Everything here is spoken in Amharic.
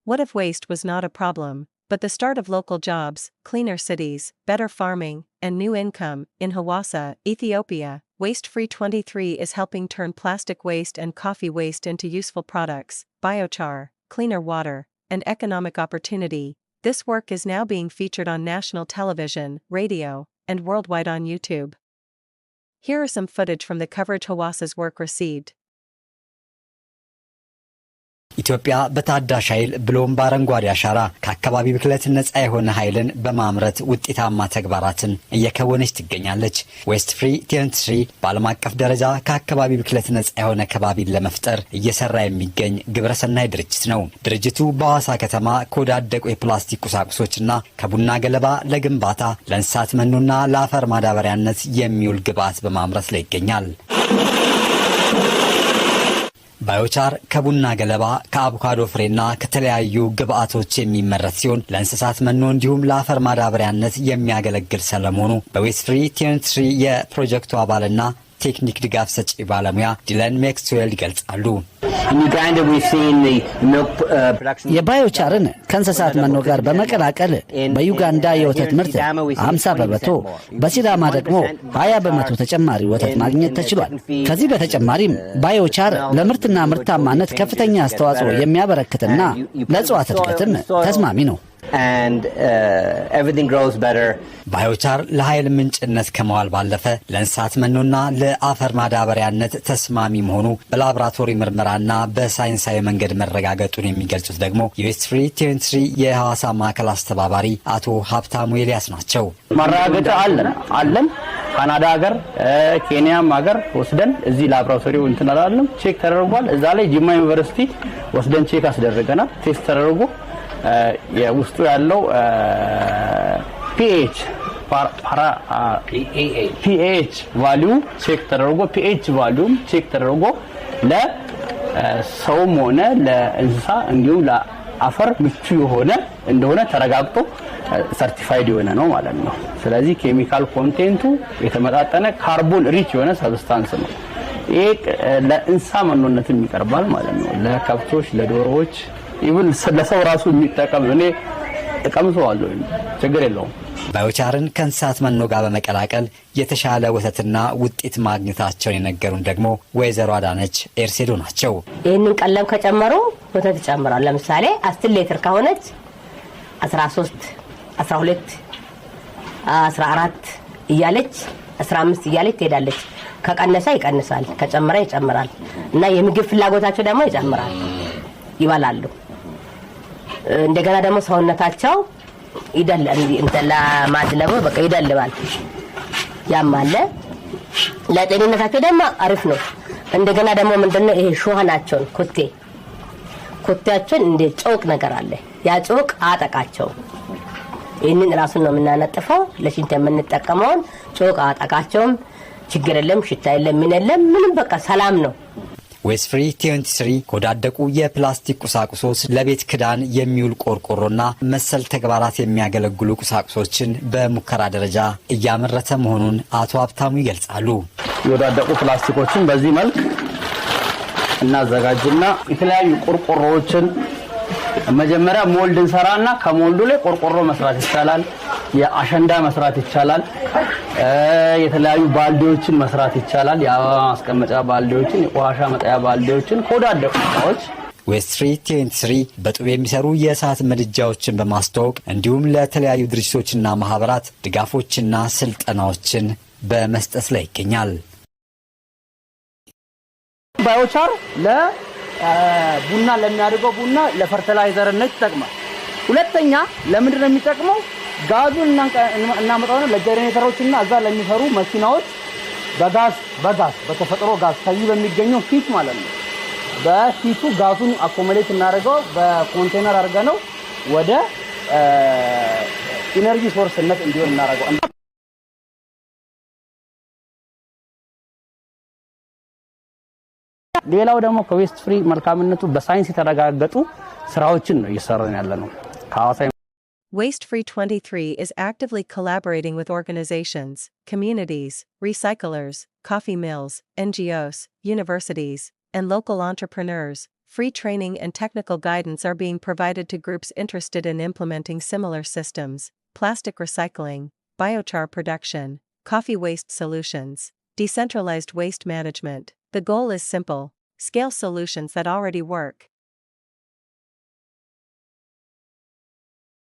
What if waste was not a problem, but the start of local jobs, cleaner cities, better farming, and new income? In Hawassa, Ethiopia, Waste-Free 23 is helping turn plastic waste and coffee waste into useful products, biochar, cleaner water, and economic opportunity. This work is now being featured on national television, radio, and worldwide on YouTube. Here are some footage from the coverage Hawassa's work received. ኢትዮጵያ በታዳሽ ኃይል ብሎም በአረንጓዴ አሻራ ከአካባቢ ብክለት ነፃ የሆነ ኃይልን በማምረት ውጤታማ ተግባራትን እየከወነች ትገኛለች። ዌስት ፍሪ 23 በዓለም አቀፍ ደረጃ ከአካባቢ ብክለት ነፃ የሆነ ከባቢን ለመፍጠር እየሰራ የሚገኝ ግብረሰናይ ድርጅት ነው። ድርጅቱ በሐዋሳ ከተማ ከወዳደቁ የፕላስቲክ ቁሳቁሶችና ከቡና ገለባ ለግንባታ ለእንስሳት መኖና ለአፈር ማዳበሪያነት የሚውል ግብዓት በማምረት ላይ ይገኛል። ባዮቻር ከቡና ገለባ ከአቮካዶ ፍሬና ከተለያዩ ግብአቶች የሚመረት ሲሆን ለእንስሳት መኖ እንዲሁም ለአፈር ማዳበሪያነት የሚያገለግል ስለመሆኑ በዌስት ፍሪ 23 የፕሮጀክቱ አባልና ቴክኒክ ድጋፍ ሰጪ ባለሙያ ዲለን ሜክስዌል ይገልጻሉ። የባዮቻርን ከእንስሳት መኖ ጋር በመቀላቀል በዩጋንዳ የወተት ምርት 50%፣ በሲዳማ ደግሞ 20% ተጨማሪ ወተት ማግኘት ተችሏል። ከዚህ በተጨማሪም ባዮቻር ለምርትና ምርታማነት ከፍተኛ አስተዋጽኦ የሚያበረክትና ለእጽዋት እድገትም ተስማሚ ነው። everything grows better. ባዮቻር ለኃይል ምንጭነት ከመዋል ባለፈ ለእንስሳት መኖና ለአፈር ማዳበሪያነት ተስማሚ መሆኑ በላቦራቶሪ ምርመራና በሳይንሳዊ መንገድ መረጋገጡን የሚገልጹት ደግሞ የዌስት ፍሪ 23 የሐዋሳ ማዕከል አስተባባሪ አቶ ሀብታሙ ኤልያስ ናቸው። ማረጋገጫ አለን ካናዳ ሀገር ኬንያም ሀገር ወስደን እዚህ ላቦራቶሪው እንትናላለን ቼክ ተደርጓል። እዛ ላይ ጂማ ዩኒቨርሲቲ ወስደን ቼክ አስደረገናል። ቴስት ተደርጎ የውስጡ ያለው ፒኤች ቫልዩ ቼክ ተደርጎ ፒኤች ቫልዩም ቼክ ተደርጎ ለሰውም ሆነ ለእንስሳ እንዲሁም ለአፈር ምቹ የሆነ እንደሆነ ተረጋግጦ ሰርቲፋይድ የሆነ ነው ማለት ነው። ስለዚህ ኬሚካል ኮንቴንቱ የተመጣጠነ ካርቦን ሪች የሆነ ሰብስታንስ ነው። ይሄ ለእንስሳ መኖነትም ይቀርባል ማለት ነው። ለከብቶች፣ ለዶሮዎች ይሁን ለሰው ራሱ የሚጠቀም እኔ እቀምሰዋለሁ፣ ችግር የለውም። ባዮቻርን ከእንስሳት መኖ ጋር በመቀላቀል የተሻለ ወተትና ውጤት ማግኘታቸውን የነገሩን ደግሞ ወይዘሮ አዳነች ኤርሴዶ ናቸው። ይህንን ቀለም ከጨመሩ ወተት ይጨምራል። ለምሳሌ 10 ሊትር ከሆነች 13፣ 12፣ 14 እያለች 15 እያለች ትሄዳለች። ከቀነሰ ይቀንሳል፣ ከጨመረ ይጨምራል እና የምግብ ፍላጎታቸው ደግሞ ይጨምራል፣ ይበላሉ። እንደገና ደግሞ ሰውነታቸው ይደልባል። እንተላ ማድለቡ በቃ ይደልባል፣ ያማለ ለጤንነታቸው ደግሞ አሪፍ ነው። እንደገና ደግሞ ምንድነው ይሄ ሾሃናቸውን ኮቴያቸውን እንደ ጮቅ ነገር አለ። ያ ጮቅ አጠቃቸው። ይሄንን ራሱን ነው የምናነጥፈው። ለሽንት የምንጠቀመውን ጮቅ አጠቃቸውም ችግር የለም፣ ሽታ የለም፣ ምን የለም፣ ምንም በቃ ሰላም ነው። ዌስት ፍሪ 23 ከወዳደቁ የፕላስቲክ ቁሳቁሶች ለቤት ክዳን የሚውል ቆርቆሮና መሰል ተግባራት የሚያገለግሉ ቁሳቁሶችን በሙከራ ደረጃ እያመረተ መሆኑን አቶ ሀብታሙ ይገልጻሉ። የወዳደቁ ፕላስቲኮችን በዚህ መልክ እናዘጋጅና የተለያዩ ቆርቆሮዎችን መጀመሪያ ሞልድ እንሰራና ከሞልዱ ላይ ቆርቆሮ መስራት ይቻላል። የአሸንዳ መስራት ይቻላል። የተለያዩ ባልዲዎችን መስራት ይቻላል። የአበባ ማስቀመጫ ባልዲዎችን፣ የቆሻሻ መጣያ ባልዲዎችን ከወዳደቁ ቁሳቁሶች ዌስት ፍሪ 23 በጡብ የሚሰሩ የእሳት ምድጃዎችን በማስተዋወቅ እንዲሁም ለተለያዩ ድርጅቶችና ማህበራት ድጋፎችና ስልጠናዎችን በመስጠት ላይ ይገኛል። ባዮቻር ለቡና ለሚያድገው ቡና ለፈርቲላይዘርነት ይጠቅማል። ሁለተኛ ለምንድን ነው የሚጠቅመው? ጋዙን እናመጣውና ለጀነሬተሮችና እዛ ለሚሰሩ መኪናዎች በጋዝ በተፈጥሮ ጋዝ ከዚህ በሚገኘው ሂት ማለት ነው። በሂቱ ጋዙን አኮሞዴት እናደርገው በኮንቴነር አድርገነው ወደ ኢነርጂ ሶርስነት እንዲሆን እናደርገው። ሌላው ደግሞ ከዌስት ፍሪ መልካምነቱ በሳይንስ የተረጋገጡ ስራዎችን ነው እየሰራን ያለነው። Waste Free 23 is actively collaborating with organizations, communities, recyclers, coffee mills, NGOs, universities, and local entrepreneurs, Free training and technical guidance are being provided to groups interested in implementing similar systems: plastic recycling, biochar production, coffee waste solutions, decentralized waste management. The goal is simple: scale solutions that already work,